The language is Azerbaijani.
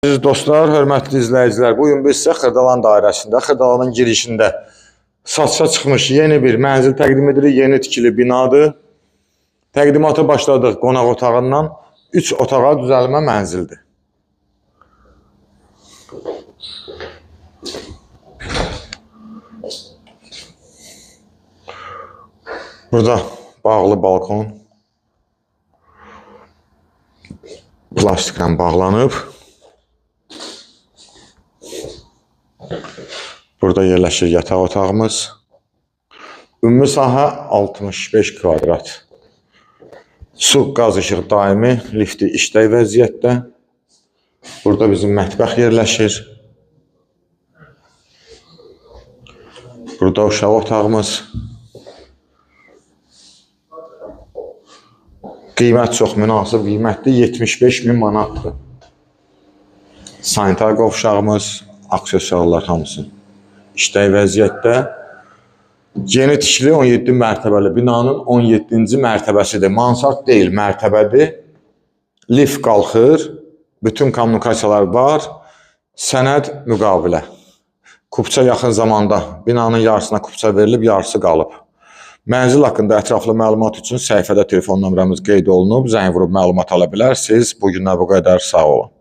Aziz dostlar, hörmətli izləyicilər, bugün biz sizə Xırdalan dairəsində, Xırdalanın girişində satışa çıxmış yeni bir mənzil təqdim edirik. Yeni tikili binadır. Təqdimata başladıq qonaq otağından. 3 otağa düzəlmə mənzildir. Burada bağlı balkon plastiklə bağlanıb. Burada yerləşir yataq otağımız. Ümumi sahə 65 kvadrat. Su, qaz, işıq daimi, lifti işlək vəziyyətdə. Burada bizim mətbəx yerləşir. Burada uşaq otağımız. Qiymət çox münasib qiymətli, 75.000 manatdır. Sanitar qovşağımız, aksesuarlar hamısı işlək vəziyyətdə. Yeni tikili 17 mərtəbəli binanın 17-ci mərtəbəsidir. Mansard deyil, mərtəbədir. Lift qalxır. Bütün kommunikasiyalar var. Sənəd müqavilə. Kupça yaxın zamanda binanın yarısına kupça verilib, yarısı qalıb. Mənzil haqqında ətraflı məlumat üçün səhifədə telefon nömrəmiz qeyd olunub. Zəng vurub məlumat ala bilərsiniz. Bugünlər bu qədər. Sağ olun.